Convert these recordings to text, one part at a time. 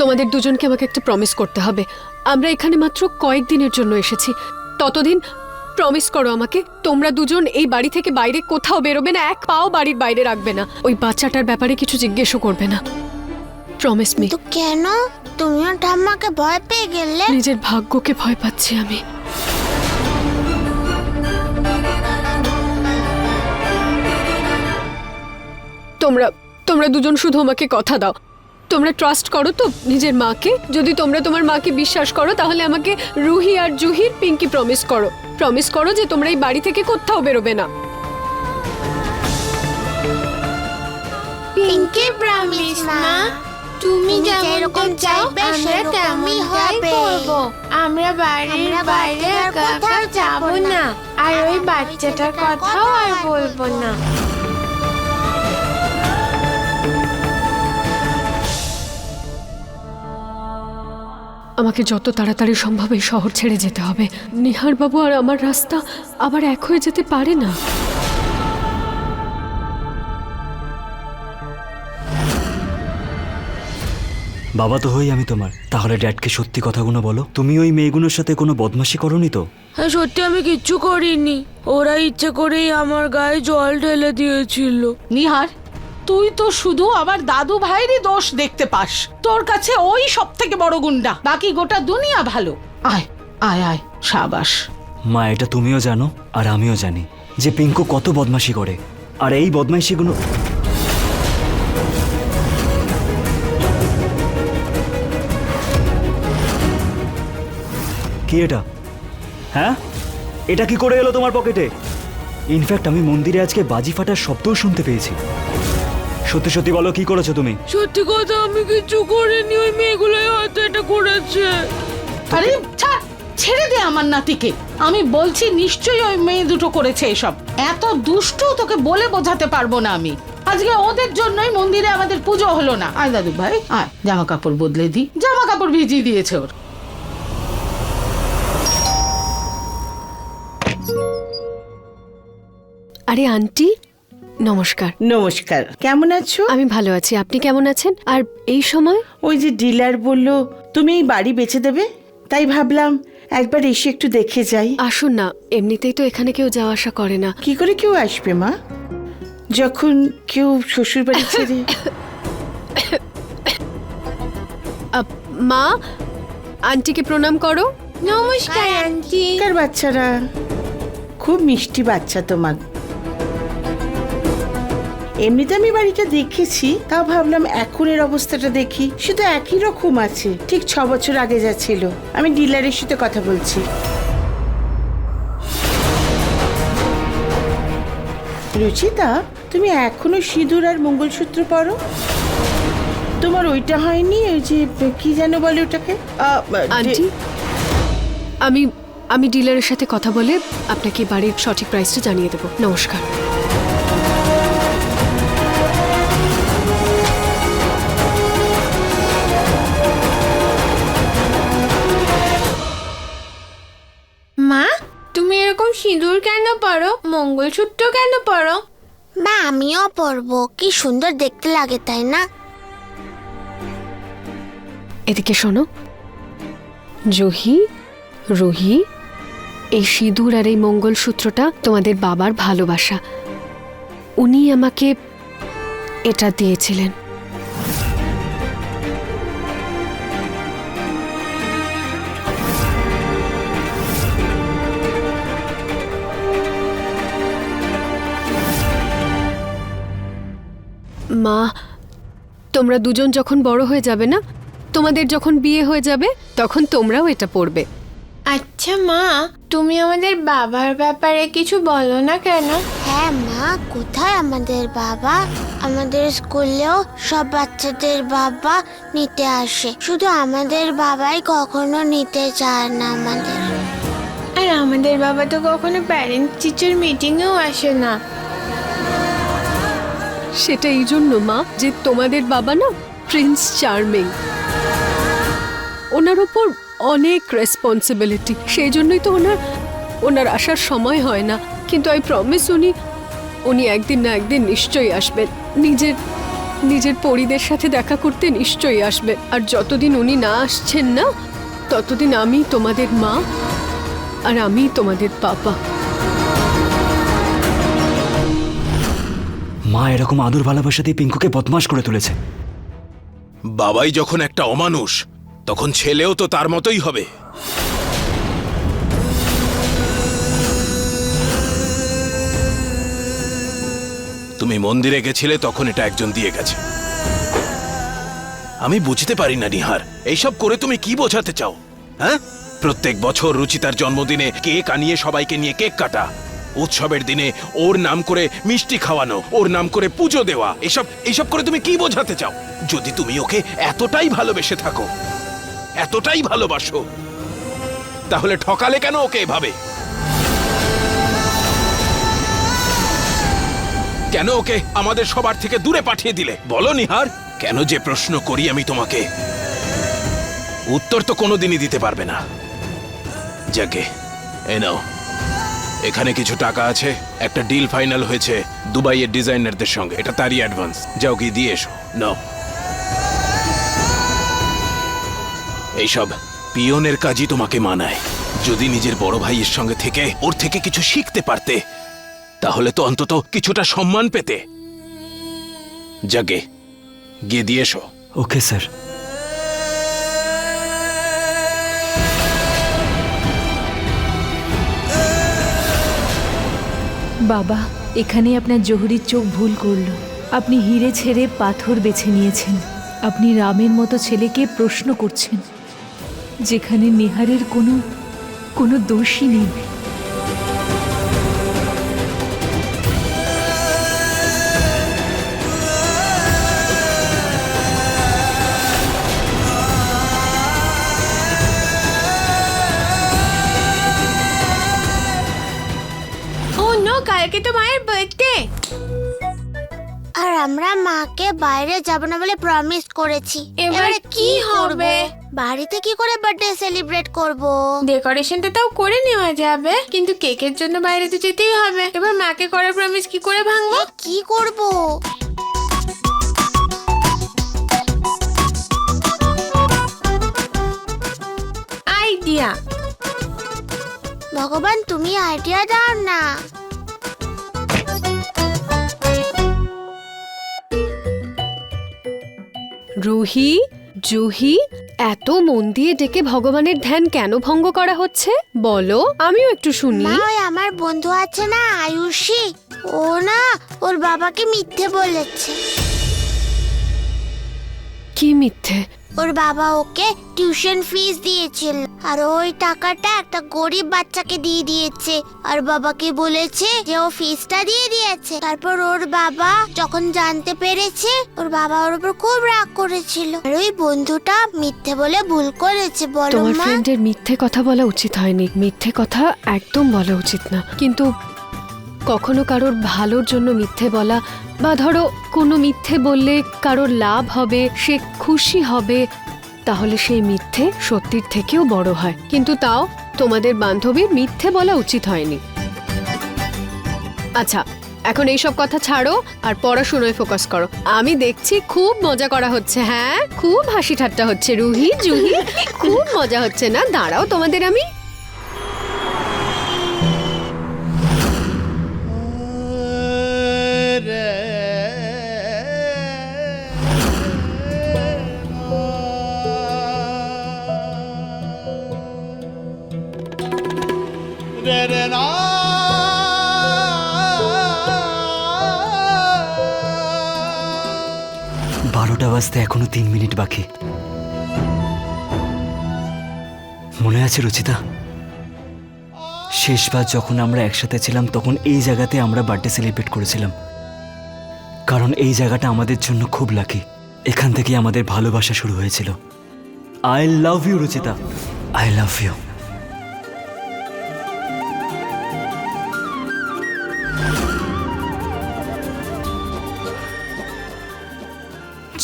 তোমাদের দুজনকে আমাকে একটা প্রমিস করতে হবে। আমরা এখানে মাত্র কয়েকদিনের জন্য এসেছি, ততদিন প্রমিস করো আমাকে তোমরা দুজন এই বাড়ি থেকে বাইরে কোথাও বেরোবে না, এক পাও বাড়ির বাইরে রাখবে না, ওই বাচ্চাটার ব্যাপারে কিছু জিজ্ঞেসও করবে না। Promise me. তো কেন তুমিও ঠাম্মাকে ভয় পেয়ে গেলে? নিজের ভাগ্যকে ভয় পাচ্ছি আমি। তোমরা দুজন শুধু আমাকে কথা দাও, তোমরা ট্রাস্ট করো তো নিজের মাকে? যদি তোমরা তোমার মাকে বিশ্বাস করো তাহলে আমাকে রুহি আর জুহির পিঙ্কি প্রমিস করো যে তোমরা এই বাড়ি থেকে কোথাও বেরোবে না। পিঙ্কি প্রমিস মা, তুমি যেরকম চাইবে আমরা তেমনই হবে। আমরা বাড়ির বাইরে কোথাও যাব না, আর ওই বাচ্চাটার কথাও আর বলবো না। আমাকে যত তাড়াতাড়ি সম্ভব এই শহর ছেড়ে যেতে হবে। নিহার বাবু আর আমার রাস্তা আবার এক হয়ে যেতে পারে না। বাবা তো হই আমি তোমার, তাহলে ড্যাডকে সত্যি কথাগুলো বলো। তুমি ওই মেয়েগুলোর সাথে কোনো বদমাশি করোনি তো? হ্যাঁ সত্যি আমি কিচ্ছু করিনি, ওরা ইচ্ছে করেই আমার গায়ে জল ঢেলে দিয়েছিল। নিহার, তুই তো শুধু আবার দাদু ভাইয়েরই দোষ দেখতে পাস। তোর কাছে ওই সব থেকে বড় গুন্ডা, বাকি গোটা দুনিয়া ভালো। আয় আয় আয়, সাবাস। মা, এটা তুমিও জানো আর আমিও জানি যে পিঙ্কু কত বদমাশি করে, আর এই বদমাইশিগুলো কি এটা? হ্যাঁ, এটা কি করে এলো তোমার পকেটে? ইনফ্যাক্ট আমি মন্দিরে আজকে বাজি ফাটার শব্দও শুনতে পেয়েছি। সত্যি সত্যি বলো, কি করেছো তুমি? সত্যি কথা, আমি কিচ্ছু করিনি, ওই মেয়েগুলোই হয়তো এটা করেছে। আরে ছাড়, ছেড়ে দে আমার নাতিকে। আমি বলছি নিশ্চয়ই ওই মেয়ে দুটো করেছে এসব। এত দুষ্টু তোকে বলে বোঝাতে পারবো না আমি। আজকে ওদের জন্যই মন্দিরে আমাদের পুজো হলো না। আয় দাদু ভাই আয়, জামা কাপড় বদলে দি। জামা কাপড় ভিজিয়ে দিয়েছে ওর। আরে আন্টি, নমস্কার। নমস্কার, কেমন আছো? আমি ভালো আছি, আপনি কেমন আছেন? আর এই সময়? ওই যে ডিলার বলল তুমি এই বাড়ি বেচে দেবে, তাই ভাবলাম একবার এসে একটু দেখে যাই। আসুন না, এমনিতেই তো এখানে কেউ যাওয়া আসা করে না। কি করে কেউ আসবে মা, যখন কেউ শ্বশুর বাড়ি ছেড়ে। মা, আন্টিকে প্রণাম করো। নমস্কার আন্টি। কার বাচ্চারা খুব মিষ্টি বাচ্চা তোমার। এমনিতে আমি বাড়িটা দেখেছি, তাও ভাবলাম এখনের অবস্থাটা দেখি। শুধু একই রকম আছে, ঠিক 6 বছর আগে যা ছিল। আমি ডিলারের সাথে কথা বলছি। রুচিতা, তুমি এখনো সিঁদুর আর মঙ্গলসূত্র পরো? তোমার ওইটা হয়নি? ওই যে কি যেন বলে ওটাকে? আন্টি, আমি ডিলারের সাথে কথা বলে আপনাকে বাড়ির সঠিক প্রাইসটা জানিয়ে দেব। নমস্কার। মা, তুমি এরকম সিঁদুর কেন পরো, মঙ্গলসূত্র কেন পরো? মা আমিও পরবো, কি সুন্দর দেখতে লাগে তাই না? এদিকে শোনো জুহি, রুহি, এই সিঁদুর আর এই মঙ্গলসূত্রটা তোমাদের বাবার ভালোবাসা। উনি আমাকে এটা দিয়েছিলেন। মা, তোমরা দুজন যখন বড় হয়ে যাবে না, তোমাদের যখন বিয়ে হয়ে যাবে, তখন তোমরাও এটা পড়বে। আচ্ছা মা, তুমি আমাদের বাবার ব্যাপারে কিছু বলো না কেন? হ্যাঁ মা, কোথায় আমাদের বাবা? আমাদের স্কুলেও সব বাচ্চাদের বাবা নিতে আসে, শুধু আমাদের বাবাই কখনো নিতে চায় না আমাদের। আর আমাদের বাবা তো কখনো প্যারেন্টস টিচার মিটিংয়েও আসে না। সেটা এই জন্য মা যে তোমাদের বাবা না প্রিন্স চার্মিং, ওনার উপর অনেক রেসপন্সিবিলিটি, সেই জন্যই তো ওনার আসার সময় হয় না। কিন্তু আই প্রমিস উনি একদিন না একদিন নিশ্চয়ই আসবেন। নিজের পরিদের সাথে দেখা করতে নিশ্চয়ই আসবে। আর যতদিন উনি না আসছেন না, ততদিন আমি তোমাদের মা আর আমি তোমাদের পাপা। মা এরকম আদর ভালোবাসা দিয়ে পিঙ্কুকে বদমাশ করে তুলেছে। বাবাই যখন একটা অমানুষ, তখন ছেলেও তো তার মতোই হবে। তুমি মন্দিরে গেছিলে, তখন এটা একজন দিয়ে গেছে। আমি বুঝতে পারি না নিহার, এইসব করে তুমি কি বোঝাতে চাও? হ্যাঁ, প্রত্যেক বছর রুচিতার জন্মদিনে কেক আনিয়ে সবাইকে নিয়ে কেক কাটা, উৎসবের দিনে ওর নাম করে মিষ্টি খাওয়ানো, ওর নাম করে পুজো দেওয়া, এসব করে তুমি কি বোঝাতে চাও? যদি তুমি ওকে এতটাই ভালোবেসে থাকো, এতটাই ভালোবাসো, তাহলে ঠকালে কেন ওকে এভাবে? কেন ওকে আমাদের সবার থেকে দূরে পাঠিয়ে দিলে বলো নিহার? কেন যে প্রশ্ন করি আমি তোমাকে, উত্তর তো কোনোদিনই দিতে পারবে না। যাকে এই নাও, এখানে কিছু টাকা আছে, একটা ডিল ফাইনাল হয়েছে দুবাইয়ের ডিজাইনারদের সঙ্গে, এটা তারই অ্যাডভান্স। যাও গিয়ে দিয়ে এসো। নাও। এইসব পিয়নের কাজই তোমাকে মানায়। যদি নিজের বড় ভাইয়ের সঙ্গে থেকে ওর থেকে কিছু শিখতে পারতে, তাহলে তো অন্তত কিছুটা সম্মান পেতে। যাকে গিয়ে দিয়ে এসো। Okay sir. বাবা, এখানে আপনার জহুরির চোখ ভুল করল। আপনি হিরে ছেড়ে পাথর বেছে নিয়েছেন। আপনি রামের মতো ছেলেকে প্রশ্ন করছেন, যেখানে নিহারের কোনো দোষই নেই। কালকে তো মায়ের বার্থডে। আর আমরা মাকে বাইরে যাব না বলে প্রমিস করেছি। এবারে কি হবে? বাড়িতে কি করে বার্থডে সেলিব্রেট করব? ডেকোরেশনটা তাও করে নেওয়া যাবে, কিন্তু কেকের জন্য বাইরে তো যেতেই হবে। এবার মাকে করা প্রমিস কি করে ভাঙবো? কি করব? আইডিয়া। ভগবান, তুমি আইডিয়া দাও না। রুহি, জুহি, এত মন দিয়ে ডেকে ভগবানের ধ্যান কেন ভঙ্গ করা হচ্ছে বলো? আমিও একটু শুনি। মা, ওই আমার বন্ধু আছে না আয়ুষী, ও না ওর বাবাকে মিথ্যে বলেছে। কি মিথ্যে? ওর বাবা ওকে টিউশন ফিস দিয়েছিল, আর ওই টাকাটা একটা গরিব বাচ্চাকে দিয়ে দিয়েছে, আর বাবাকে বলেছে যে ও ফিসটা দিয়ে দিয়েছে। তারপর ওর বাবা যখন জানতে পেরেছে, ওর বাবা ওর উপর খুব রাগ করেছিল। আর ওই বন্ধুটা মিথ্যে বলে ভুল করেছে। বলো তোমার মা। ফ্রেন্ডের মিথ্যে কথা বলা উচিত হয়নি, মিথ্যে কথা একদম বলা উচিত না। কিন্তু কখনো কারোর ভালোর জন্য মিথ্যে বলা, বা ধরো কোনো মিথ্যে বললে কারোর লাভ হবে, সে খুশি হবে, তাহলে সেই মিথ্যে সত্যির থেকেও বড় হয়। কিন্তু তাও তোমাদের বান্ধবীর মিথ্যে বলা উচিত হয়নি। আচ্ছা, এখন এইসব কথা ছাড়ো আর পড়াশোনায় ফোকাস করো। আমি দেখছি খুব মজা করা হচ্ছে। হ্যাঁ, খুব হাসি ঠাট্টা হচ্ছে। রুহি, জুহি, খুব মজা হচ্ছে না? দাঁড়াও, তোমাদের আমি বারোটা বাজতে এখনো 3 মিনিট বাকি। মনে আছে রুচিতা, শেষবার যখন আমরা একসাথে ছিলাম তখন এই জায়গাতে আমরা বার্থডে সেলিব্রেট করেছিলাম। কারণ এই জায়গাটা আমাদের জন্য খুব লাকি। এখান থেকে আমাদের ভালোবাসা শুরু হয়েছিল। I love you Ruchita, I love you.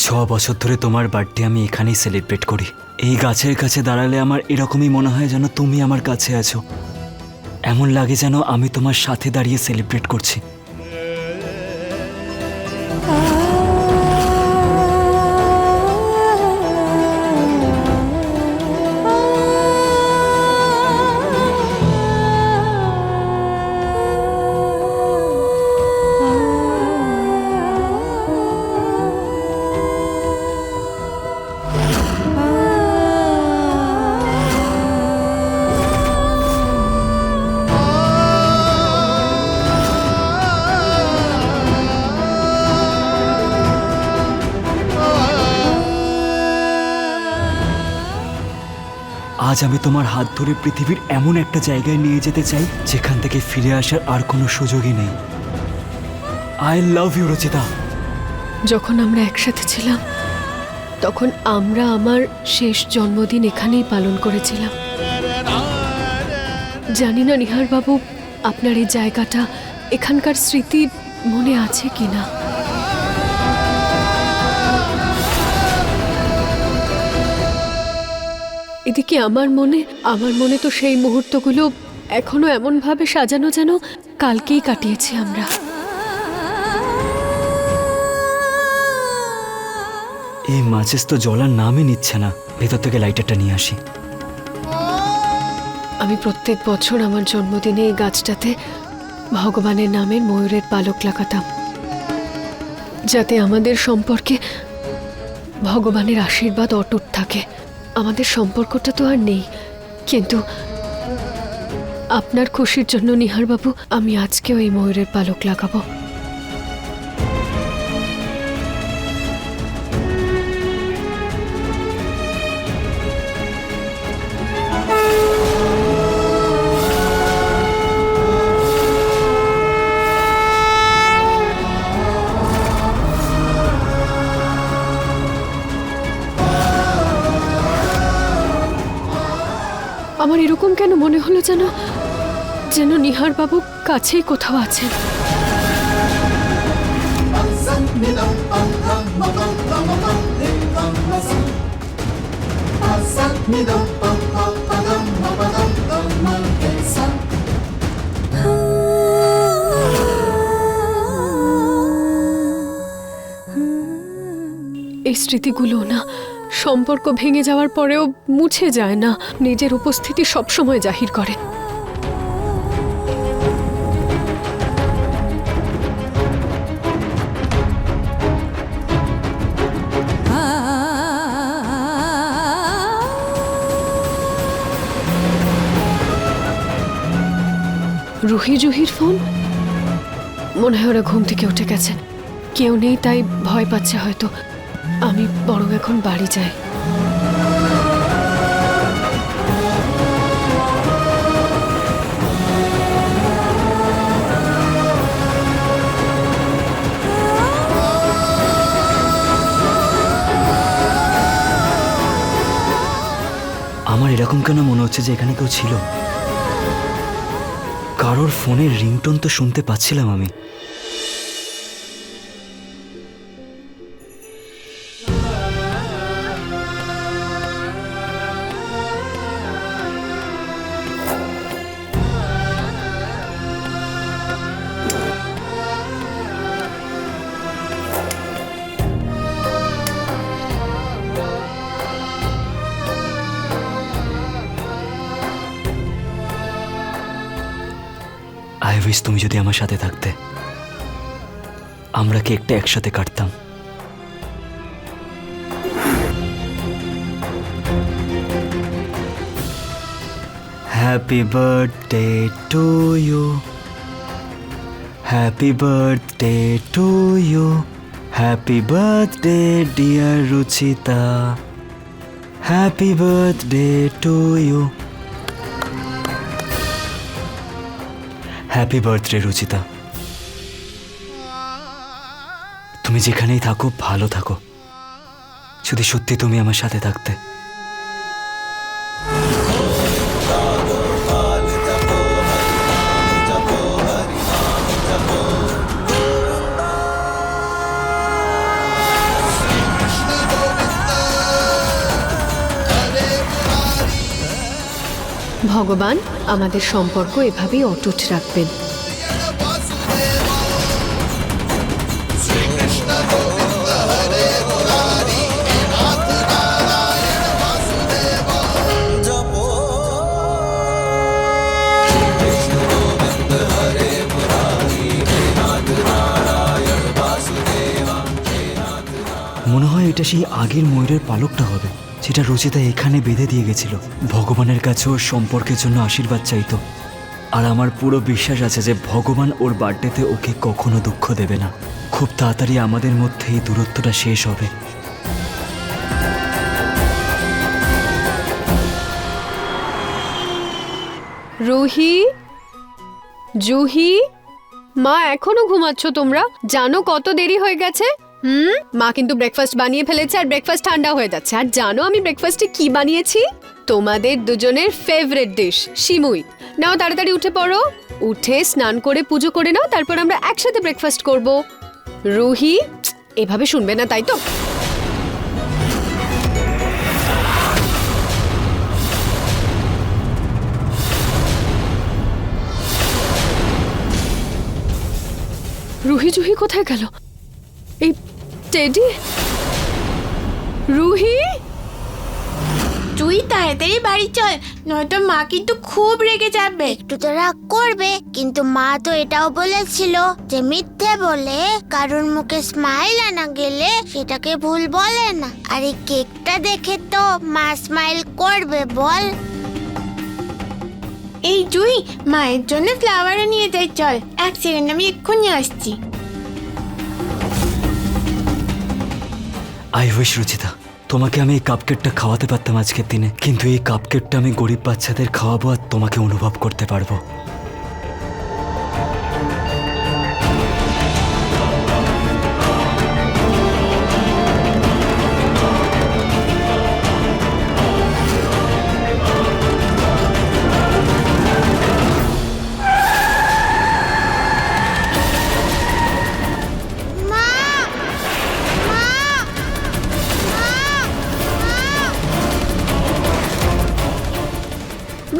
ছ বছর ধরে তোমার বার্থডে আমি এখানেই সেলিব্রেট করি। এই গাছের কাছে দাঁড়ালে আমার এরকমই মনে হয় যেন তুমি আমার কাছে আছো। এমন লাগে যেন আমি তোমার সাথে দাঁড়িয়ে সেলিব্রেট করছি। আজ আমি তোমার হাত ধরে পৃথিবীর এমন একটা জায়গায় নিয়ে যেতে চাই যেখান থেকে ফিরে আসার আর কোনো সুযোগই নেই। I love you Rachita. যখন আমরা একসাথে ছিলাম তখন আমরা আমার শেষ জন্মদিন এখানেই পালন করেছিলাম। জানি না নিহার বাবু, আপনার এই জায়গাটা, এখানকার স্মৃতি মনে আছে কিনা। এদিকে আমার মনে তো সেই মুহূর্তগুলো এখনো এমন ভাবে সাজানো যেন কালকেই কাটিয়েছি আমরা। এই মাছেস তো জ্বলার নামই নিচ্ছে না। ভেতর থেকে লাইটারটা নিয়ে আসি। আমি প্রত্যেক বছর আমার জন্মদিনে এই গাছটাতে ভগবানের নামের ময়ূরের পালক লাগাতাম, যাতে আমাদের সম্পর্কে ভগবানের আশীর্বাদ অটুট থাকে। আমাদের সম্পর্কটা তো আর নেই, কিন্তু আপনার খুশির জন্য নিহার বাবু আমি আজকেও এই ময়ূরের পালক লাগাবো। আমার এরকম কেন মনে হলো যেন নিহার বাবু কাছেই কোথাও আছেন। এই স্মৃতিগুলো না সম্পর্ক ভেঙে যাওয়ার পরেও মুছে যায় না, নিজের উপস্থিতি সবসময় জাহির করে। জুহির ফোন, মনে হয় ওরা ঘুম থেকে উঠে গেছে। কেউ নেই তাই ভয় পাচ্ছে হয়তো। আমি বরং এখন বাড়ি যাই। আমার এরকম কেন মনে হচ্ছে যে এখানে কেউ ছিল? কারোর ফোনের রিংটোন তো শুনতে পাচ্ছিলাম আমি। আই উইশ তুমি যদি আমার সাথে থাকতে, আমরা কেকটা একসাথে কাটতাম। Happy birthday to you, happy birthday to you, happy birthday dear Ruchita, happy birthday to you. Happy birthday Ruchita. তুমি যেখানেই থাকো ভালো থাকো। যদি সত্যি তুমি আমার সাথে থাকতে। ভগবান আমাদের সম্পর্ক এভাবেই অটুট রাখবেন। মনে হয় এটা সেই আগের ময়ূরের পালকটা হবে, যেটা রচিতা এখানে বেঁধে দিয়ে গেছিল। ভগবানের কাছে ওর সম্পর্কের জন্য আশীর্বাদ চাইতো। আর আমার পুরো বিশ্বাস আছে যে ভগবান ওর বার্থডেতে ওকে কখনো দুঃখ দেবে না। খুব তাড়াতাড়ি আমাদের মধ্যে এই দূরত্বটা শেষ হবে। রুহি, জুহি, মা এখনো ঘুমাচ্ছ তোমরা? জানো কত দেরি হয়ে গেছে? মা কিন্তু ব্রেকফাস্ট বানিয়ে ফেলেছে আর ব্রেকফাস্ট ঠান্ডা হয়ে যাচ্ছে। আর জানো আমি ব্রেকফাস্টে কি বানিয়েছি? তোমাদের দুজনের ফেভারিট ডিশ সিমুই। নাও তাড়াতাড়ি উঠে পড়ো, উঠে স্নান করে পুজো করে নাও, তারপর আমরা একসাথে ব্রেকফাস্ট করব। রুহি এভাবে শুনবে না তাই তো? রুহি জুহি কোথায় গেল? এই টেডি, রুহি, তুই তাড়াতাড়ি বাড়ি চল, নয়তো মা কিন্তু খুব রেগে যাবে। একটু তো রাগ করবে, কিন্তু মা তো এটাও বলেছিল যে মিথ্যে বলে কারোর মুখে স্মাইল আনা গেলে সেটাকে ভুল বলে না। আর এই কেকটা দেখে তো মা স্মাইল করবে বল। এই জুই, মায়ের জন্য ফ্লাওয়ারও নিয়ে যাই, চল। এক সেকেন্ড, আমি এক্ষুনি আসছি। আই উইশ রুচিতা, তোমাকে আমি এই কাপকেকটা খাওয়াতে পারতাম আজকের দিনে, কিন্তু এই কাপকেকটা আমি গরিব বাচ্চাদের খাওয়াবো আর তোমাকে অনুভব করতে পারবো।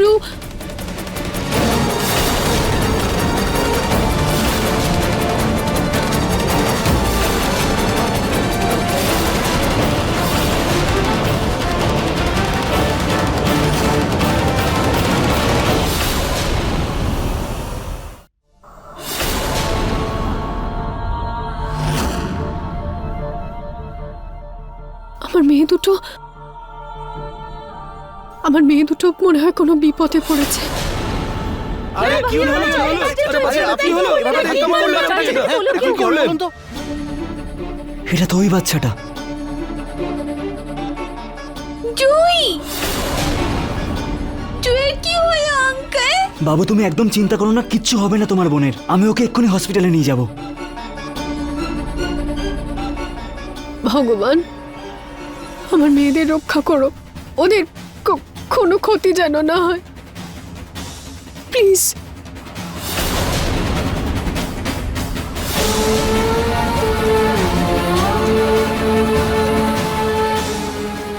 রু, আমার মেয়ে দুটো মনে হয় কোনো বিপদে পড়েছে। এটা তো ওই বাচ্চাটা। জুই, জুইয়ের কি হলো আঙ্কেল? বাবু তুমি একদম চিন্তা করো না, কিচ্ছু হবে না তোমার বোনের। আমি ওকে এক্ষুনি হসপিটালে নিয়ে যাব। ভগবান, আমার মেয়েদের রক্ষা করো, ওদের কোনো ক্ষতি যেন না হয়, প্লিজ।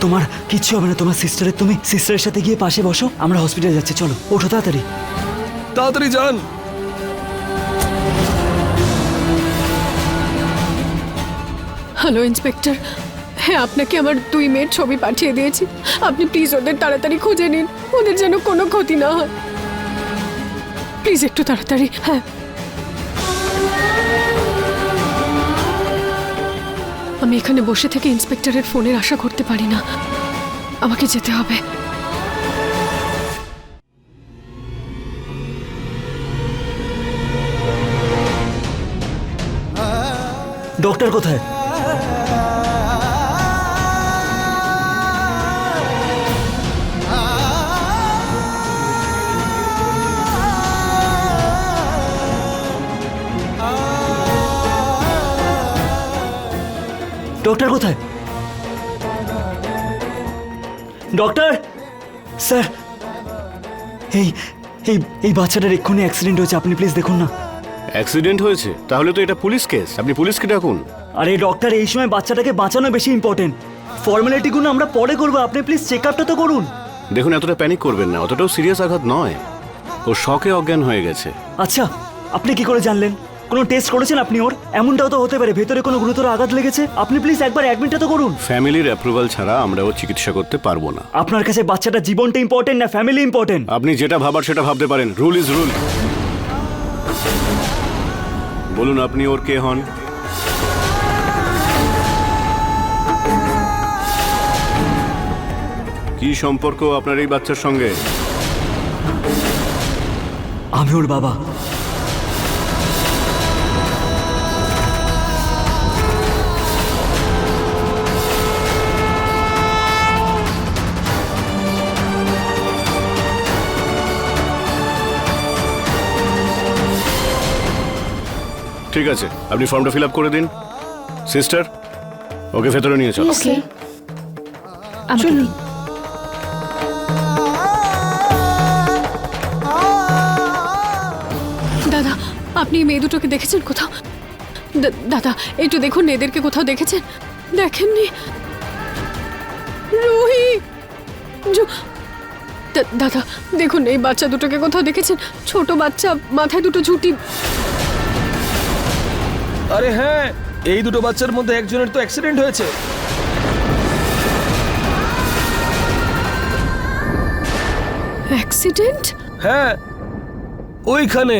তোমার কিচ্ছু হবে না, তোমার সিস্টারের, তুমি সিস্টারের সাথে গিয়ে পাশে বসো, আমরা হসপিটালে যাচ্ছি, চলো ওঠো তাড়াতাড়ি। তাড়াতাড়ি যান। হ্যালো ইন্সপেক্টর, হ্যাঁ আপনাকে আমার 2 মেয়ের ছবি পাঠিয়ে দিয়েছি। আপনি প্লিজ ওদের তাড়াতাড়ি খুঁজে নিন, ওদের যেন কোনো ক্ষতি না হয়, প্লিজ একটু তাড়াতাড়ি। হ্যাঁ, আমি এখানে বসে থেকে ইন্সপেক্টরের ফোনের আশা করতে পারি না, আমাকে যেতে হবে। ডক্টর কোথায়? ডক্টর কোথায়? ডক্টর স্যার, এই এই এই বাচ্চাটার এক্ষুনি অ্যাক্সিডেন্ট হয়েছে, আপনি প্লিজ দেখুন না। অ্যাক্সিডেন্ট হয়েছে? তাহলে তো এটা পুলিশ কেস, আপনি পুলিশকে ডাকুন। আরে ডক্টর, এই সময় বাচ্চাটাকে বাঁচানো বেশি ইম্পর্টেন্ট, ফর্মালিটিগুলো আমরা পরে করবো, আপনি প্লিজ চেক আপটা তো করুন। দেখুন, এতটা প্যানিক করবেন না, অতটাও সিরিয়াস আঘাত নয়, ও শকে অজ্ঞান হয়ে গেছে। আচ্ছা, আপনি কি করে জানলেন? কোনো টেস্ট করেছেন আপনি ওর? এমনটাও তো হতে পারে ভেতরে কোনো গুরুতর আঘাত লেগেছে, আপনি প্লিজ একবার অ্যাডমিটটা তো করুন। ফ্যামিলির অ্যাপ্রুভাল ছাড়া আমরা ও চিকিৎসা করতে পারবো না। আপনার কাছে বাচ্চাটার জীবনটা ইম্পর্টেন্ট না ফ্যামিলি ইম্পর্টেন্ট? আপনি যেটা ভাবার সেটা ভাবতে পারেন, রুল ইজ রুল। বলুন আপনি ওর কে হন? কি সম্পর্ক আপনার এই বাচ্চার সঙ্গে? আমি ওর বাবা। ঠিক আছে, আপনি ফর্মটা ফিল আপ করে দিন। সিস্টার, ওকে ভেতরে নিয়ে চলো। ওকে আমাকে চলুন। দিন। দাদা, আপনি এই মেয়ে দুটোকে দেখেছেন কোথাও? দাদা, একটু দেখুন, এদেরকে কোথাও দেখেছেন? দেখেননি? রুহি, দাদা দেখুন, এই বাচ্চা দুটোকে কোথাও দেখেছেন? ছোট বাচ্চা, মাথায় দুটো ঝুঁটি। আরে হ্যাঁ, এই দুটো বাচ্চার মধ্যে একজনের তো অ্যাক্সিডেন্ট হয়েছে। অ্যাক্সিডেন্ট? হ্যাঁ, ওইখানে